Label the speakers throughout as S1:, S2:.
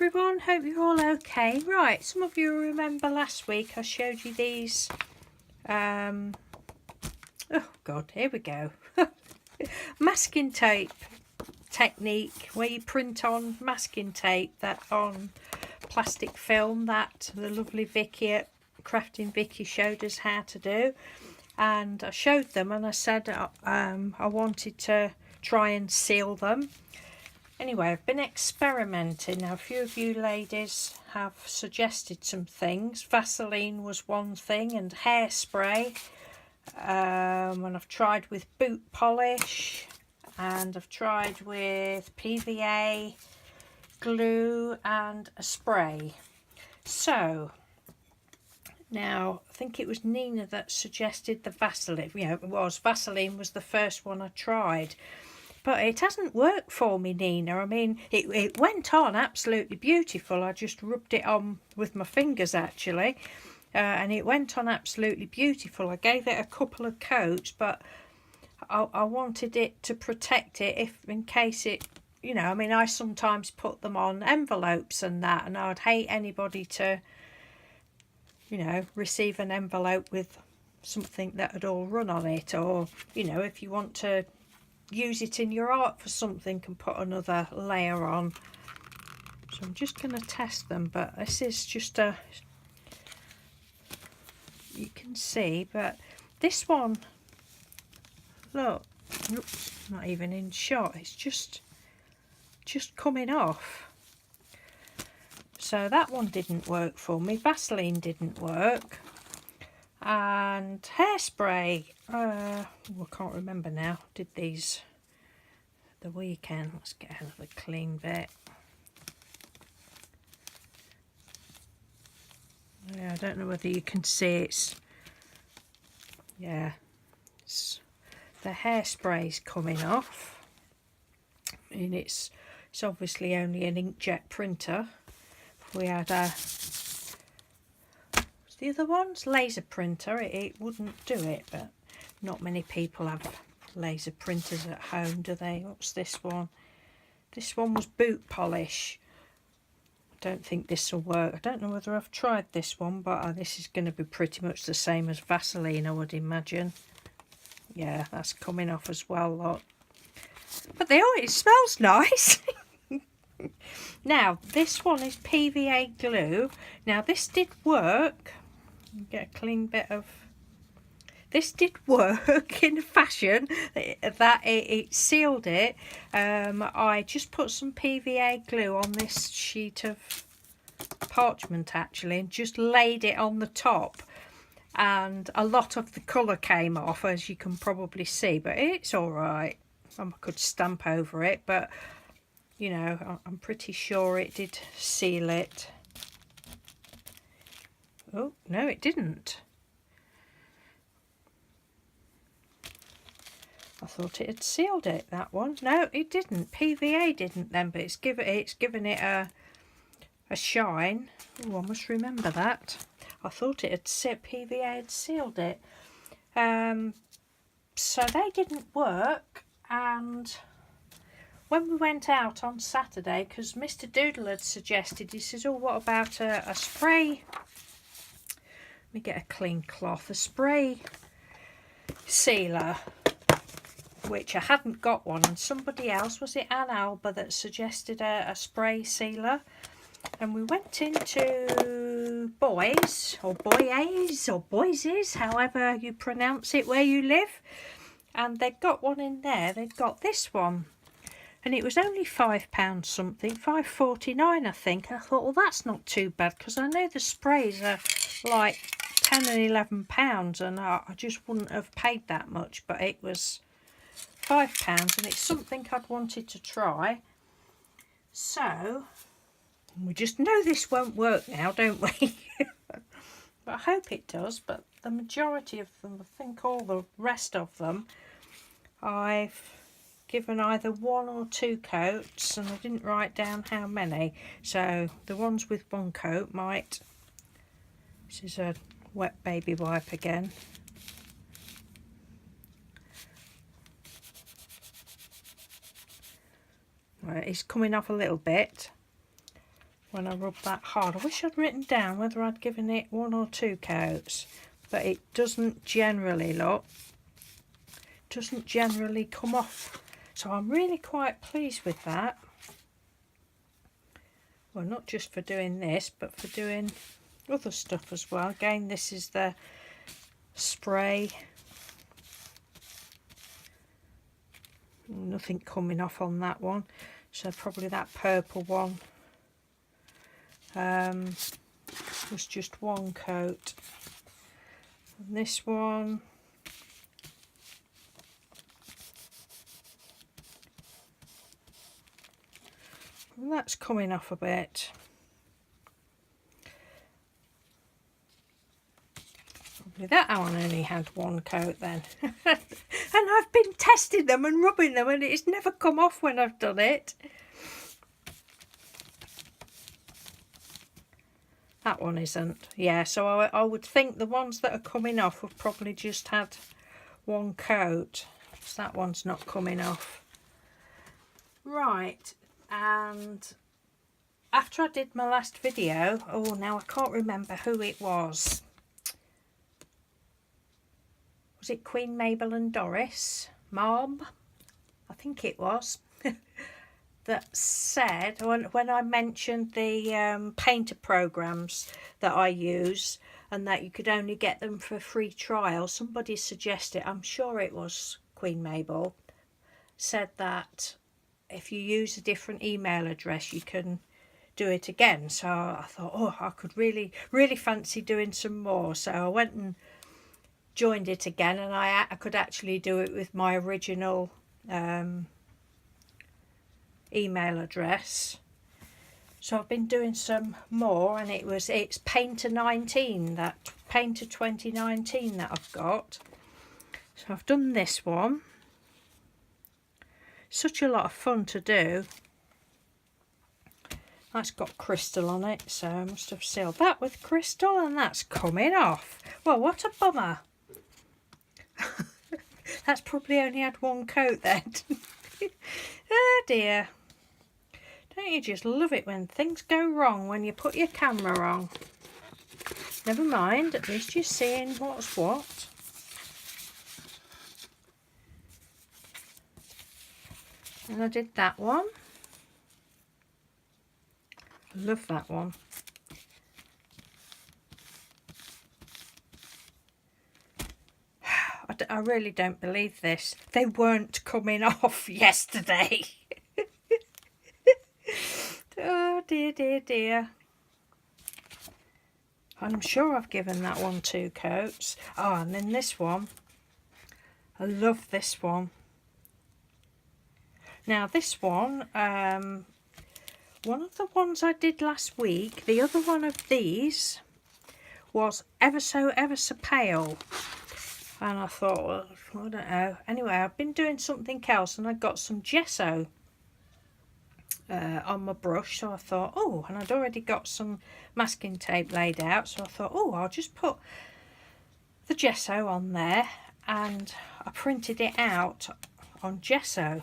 S1: everyone, hope you're all okay. Right, some of you remember last week I showed you these oh god, here we go. Masking tape technique where you print on masking tape that on plastic film that the lovely Vicky at Crafting Vicky showed us how to do. And I showed them and I said I wanted to try and seal them. Anyway, I've been experimenting. Now, a few of you ladies have suggested some things. Vaseline was one thing, and hairspray. And I've tried with boot polish, and I've tried with PVA, glue, and a spray. So, now, I think it was Nina that suggested the Vaseline. You know, it was. Vaseline was the first one I tried. But it hasn't worked for me, Nina. I mean, it went on absolutely beautiful. I just rubbed it on with my fingers, actually. And it went on absolutely beautiful. I gave it a couple of coats, but I wanted it to protect it if in case it, you know, I mean, I sometimes put them on envelopes and that, and I'd hate anybody to, you know, receive an envelope with something that had all run on it, or, you know, if you want to use it in your art for something and put another layer on. So I'm just going to test them, but this is just a, you can see, but this one, look, oops, not even in shot, it's just coming off. So that one didn't work for me. Vaseline didn't work, and hairspray, I can't remember now. Did these the weekend. Let's get another clean bit. Yeah, I don't know whether you can see it's, yeah, it's, the hairspray's coming off, and it's obviously only an inkjet printer. We had a, the other one's laser printer, it wouldn't do it, but not many people have laser printers at home, do they? What's this one? This one was boot polish. I don't think this will work. I don't know whether I've tried this one, but this is going to be pretty much the same as Vaseline, I would imagine. Yeah, that's coming off as well, look. But it smells nice. Now, this one is PVA glue. Now, this did work. Get a clean bit of... This did work in a fashion that it sealed it. I just put some PVA glue on this sheet of parchment, actually, and just laid it on the top. And a lot of the colour came off, as you can probably see, but it's all right. I could stamp over it, but... you know, I'm pretty sure it did seal it. Oh, no, it didn't. I thought it had sealed it, that one. No, it didn't. PVA didn't then, but it's given it a shine. Oh, I must remember that. I thought it had PVA had sealed it. So they didn't work, and... when we went out on Saturday, because Mr. Doodle had suggested, he says, oh, what about a spray? Let me get a clean cloth. A spray sealer, which I hadn't got one. And somebody else, was it Ann Alba, that suggested a spray sealer? And we went into Boys, or Boyes, or Boyses, however you pronounce it where you live. And they've got one in there. They've got this one. And it was only £5 something, £5.49 I think. I thought, well, that's not too bad, because I know the sprays are like £10 and £11, and I just wouldn't have paid that much. But it was £5, and it's something I'd wanted to try. So we just know this won't work now, don't we? But I hope it does. But the majority of them, I think all the rest of them, I've given either 1 or 2 coats, and I didn't write down how many, so the ones with 1 coat might... This is a wet baby wipe again. Right, it's coming off a little bit. when I rub that hard. I wish I'd written down whether I'd given it 1 or 2 coats, but it doesn't generally come off. So I'm really quite pleased with that. Well, not just for doing this, but for doing other stuff as well. Again, this is the spray. Nothing coming off on that one, so probably that purple one was just 1 coat, and this one that's coming off a bit. Probably that one only had 1 coat then. And I've been testing them and rubbing them and it's never come off when I've done it. That one isn't. Yeah, so I would think the ones that are coming off have probably just had 1 coat. So that one's not coming off. Right, and after I did my last video, oh, now I can't remember who it was. Was it Queen Mabel and Doris? Mom? I think it was. That said, when I mentioned the painter programs that I use and that you could only get them for a free trial, somebody suggested, I'm sure it was Queen Mabel, said that if you use a different email address you can do it again. So I thought, oh, I could really fancy doing some more. So I went and joined it again, and I could actually do it with my original email address. So I've been doing some more, and it's Painter 19, that Painter 2019 that I've got. So I've done this one. Such a lot of fun to do. That's got crystal on it, so I must have sealed that with crystal, and that's coming off. Well, what a bummer. That's probably only had 1 coat then. Oh dear. Don't you just love it when things go wrong when you put your camera on? Never mind, at least you're seeing what's what. And I did that one. I love that one. I really don't believe this. They weren't coming off yesterday. Oh dear, dear, dear. And I'm sure I've given that one 2 coats. Oh, and then this one. I love this one. Now this one, one of the ones I did last week, the other one of these was ever so pale. And I thought, well, I don't know. Anyway, I've been doing something else and I got some gesso on my brush. So I thought, oh, and I'd already got some masking tape laid out. So I thought, oh, I'll just put the gesso on there. And I printed it out on gesso.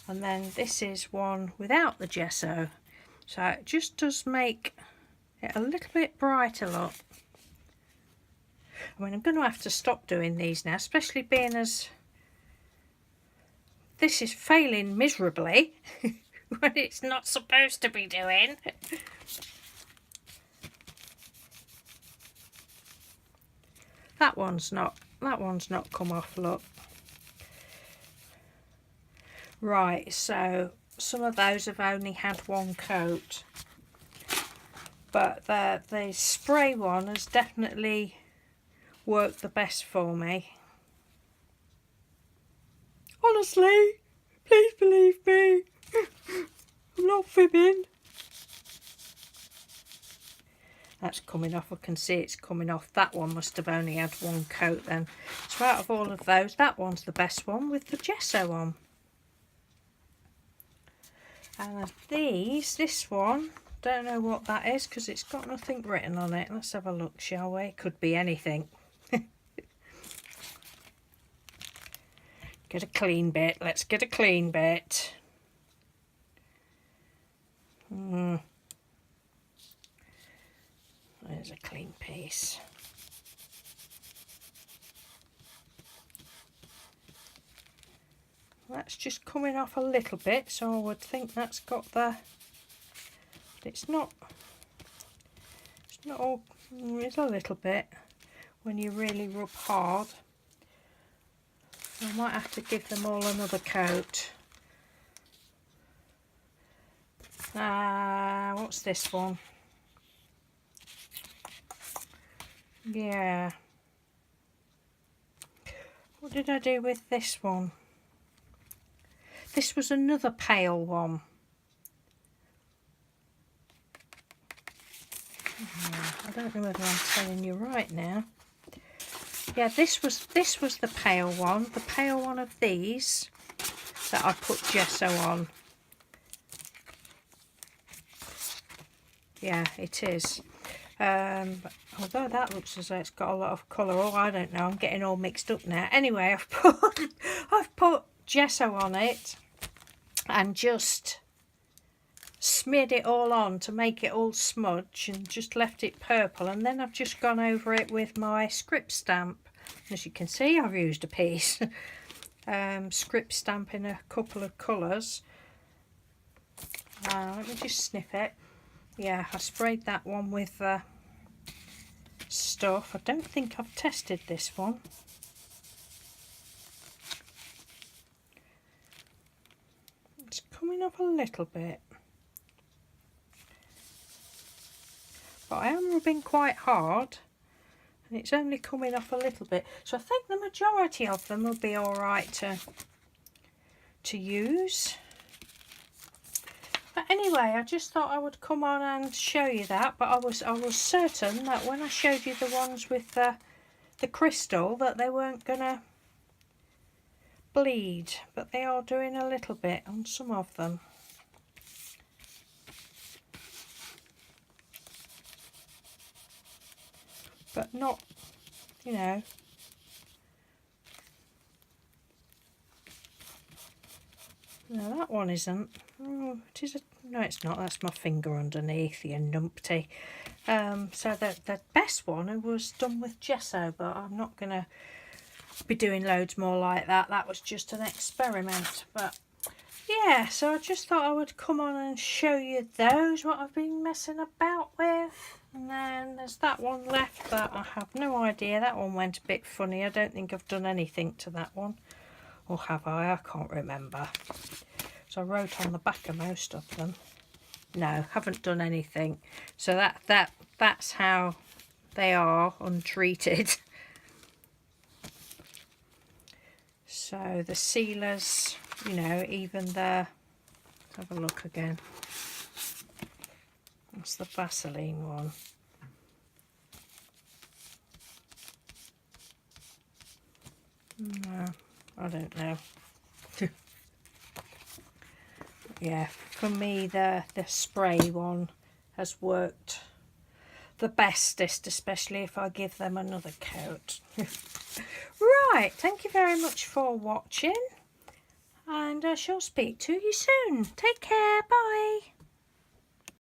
S1: And then this is one without the gesso. So it just does make it a little bit brighter, look. I mean, I'm going to have to stop doing these now, especially being as this is failing miserably when it's not supposed to be doing. That one's not come off, look. Right, so some of those have only had 1 coat, but the spray one has definitely worked the best for me. Honestly, please believe me. I'm not fibbing. That's coming off. I can see it's coming off. That one must have only had 1 coat then. So out of all of those, that one's the best one with the gesso on. And of these, this one, don't know what that is because it's got nothing written on it. Let's have a look, shall we? Could be anything. Get a clean bit. Let's get a clean bit. there's a clean piece. That's just coming off a little bit, so I would think that's got the... It's not all... It's a little bit when you really rub hard. I might have to give them all another coat. What's this one? Yeah. What did I do with this one? This was another pale one. I don't know whether I'm telling you right now. Yeah, this was the pale one. The pale one of these that I put gesso on. Yeah, it is. Although that looks as though it's got a lot of colour. Oh, I don't know. I'm getting all mixed up now. Anyway, I've put gesso on it and just smeared it all on to make it all smudge and just left it purple, and then I've just gone over it with my script stamp. As you can see, I've used a piece. Script stamp in a couple of colours. Let me just sniff it. Yeah, I sprayed that one with stuff. I don't think I've tested this one. It's coming up a little bit, but I am rubbing quite hard and it's only coming off a little bit, so I think the majority of them will be all right to use. But anyway, I just thought I would come on and show you that, but I was certain that when I showed you the ones with the crystal that they weren't gonna bleed, but they are doing a little bit on some of them. But not, you know. No, that one isn't. Oh, it is no, it's not. That's my finger underneath, you numpty. So the best one was done with gesso, but I'm not going to be doing loads more like that. That was just an experiment. But yeah, so I just thought I would come on and show you those, what I've been messing about with. And then there's that one left that I have no idea. That one went a bit funny. I don't think I've done anything to that one. Or have I? I can't remember. So I wrote on the back of most of them. No, haven't done anything. So that's how they are untreated. So the sealers, you know, even the, let's have a look again. That's the Vaseline one. No, I don't know. Yeah, for me the spray one has worked the bestest, especially if I give them another coat. Right, thank you very much for watching, and I shall speak to you soon. Take care, bye.